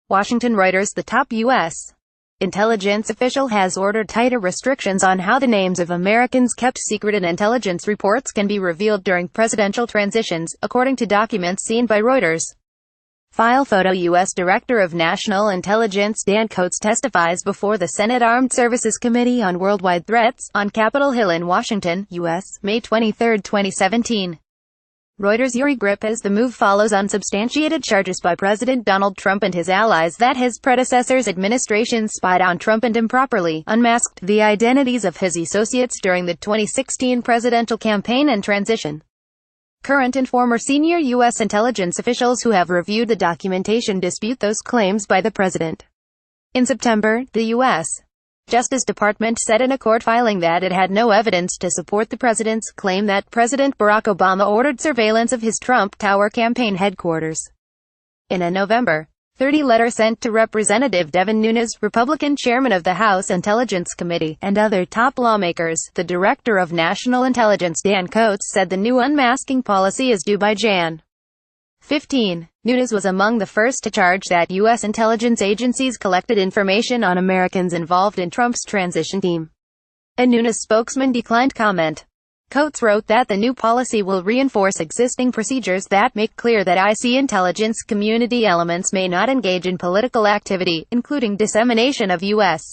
Washington Reuters. The top U.S. intelligence official has ordered tighter restrictions on how the names of Americans kept secret in intelligence reports can be revealed during presidential transitions, according to documents seen by Reuters. PHOTO U.S. Director of National Intelligence Dan Coats testifies before the Senate Armed Services Committee on Worldwide Threats, on Capitol Hill in Washington, U.S., May 23, 2017. REUTERSYuri Gripas. The move follows unsubstantiated charges by President Donald Trump and his allies that his predecessor's administration spied on Trump and improperly unmasked the identities of his associates during the 2016 presidential campaign and transition. Current and former senior U.S. intelligence officials who have reviewed the documentation dispute those claims by the president. In September, the U.S. Justice Department said in a court filing that it had no evidence to support the president's claim that President Barack Obama ordered surveillance of his Trump Tower campaign headquarters. In a November 30 letter sent to Representative Devin Nunes, Republican chairman of the House Intelligence Committee, and other top lawmakers, the Director of National Intelligence Dan Coats said the new unmasking policy is due by Jan. 15. Nunes was among the first to charge that U.S. intelligence agencies collected information on Americans involved in Trump's transition team. A Nunes spokesman declined comment. Coats wrote that the new policy will reinforce existing procedures that make clear that IC intelligence community elements may not engage in political activity, including dissemination of U.S.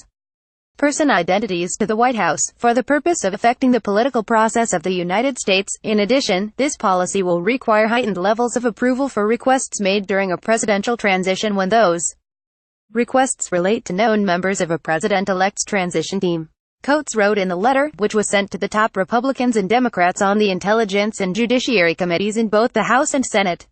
person identities to the White House, for the purpose of affecting the political process of the United States. In addition, this policy will require heightened levels of approval for requests made during a presidential transition when those requests relate to known members of a president-elect's transition team. Coats wrote in the letter, which was sent to the top Republicans and Democrats on the Intelligence and Judiciary Committees in both the House and Senate.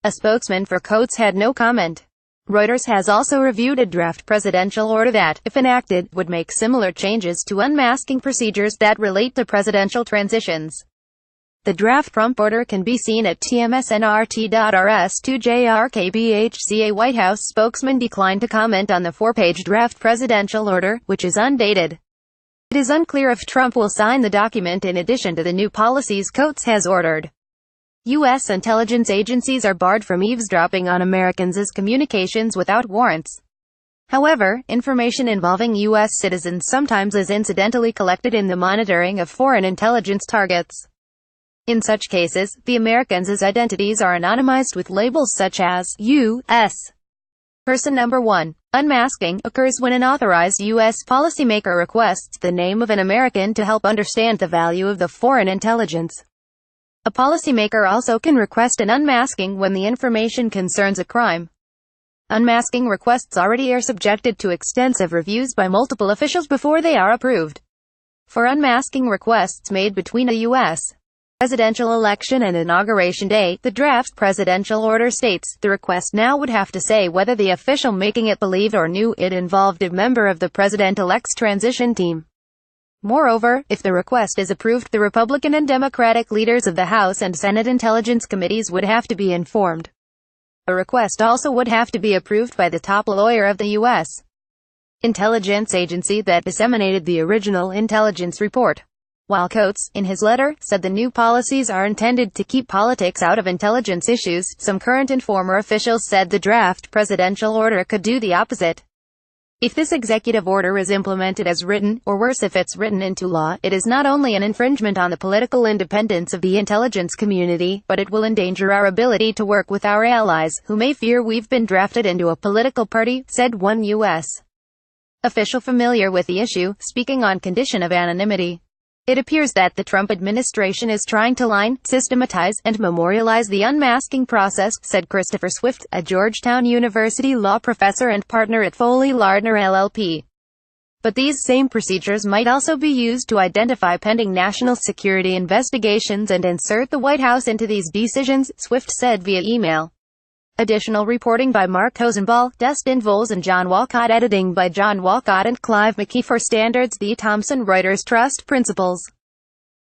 A spokesman for Coats had no comment. Reuters has also reviewed a draft presidential order that, if enacted, would make similar changes to unmasking procedures that relate to presidential transitions. The draft Trump order can be seen at tmsnrt.rs2jrkbhc. A White House spokesman declined to comment on the 4-page draft presidential order, which is undated. It is unclear if Trump will sign the document in addition to the new policies Coats has ordered. U.S. intelligence agencies are barred from eavesdropping on Americans' communications without warrants. However, information involving U.S. citizens sometimes is incidentally collected in the monitoring of foreign intelligence targets. In such cases, the Americans' identities are anonymized with labels such as U.S. Person Number 1. Unmasking occurs when an authorized U.S. policymaker requests the name of an American to help understand the value of the foreign intelligence. A policymaker also can request an unmasking when the information concerns a crime. Unmasking requests already are subjected to extensive reviews by multiple officials before they are approved. For unmasking requests made between a U.S. presidential election and Inauguration Day, the draft presidential order states, the request now would have to say whether the official making it believed or knew it involved a member of the president-elect's transition team. Moreover, if the request is approved, the Republican and Democratic leaders of the House and Senate Intelligence Committees would have to be informed. A request also would have to be approved by the top lawyer of the U.S. intelligence agency that disseminated the original intelligence report. While Coats, in his letter, said the new policies are intended to keep politics out of intelligence issues, some current and former officials said the draft presidential order could do the opposite. If this executive order is implemented as written, or worse if it's written into law, it is not only an infringement on the political independence of the intelligence community, but it will endanger our ability to work with our allies, who may fear we've been drafted into a political party, said one U.S. official familiar with the issue, speaking on condition of anonymity. It appears that the Trump administration is trying to line, systematize, and memorialize the unmasking process, said Christopher Swift, a Georgetown University law professor and partner at Foley Lardner LLP. But these same procedures might also be used to identify pending national security investigations and insert the White House into these decisions, Swift said via email. Additional reporting by Mark Hosenball, Dustin Voles and John Walcott. Editing by John Walcott and Clive McKee. For Standards, the Thomson Reuters Trust Principles.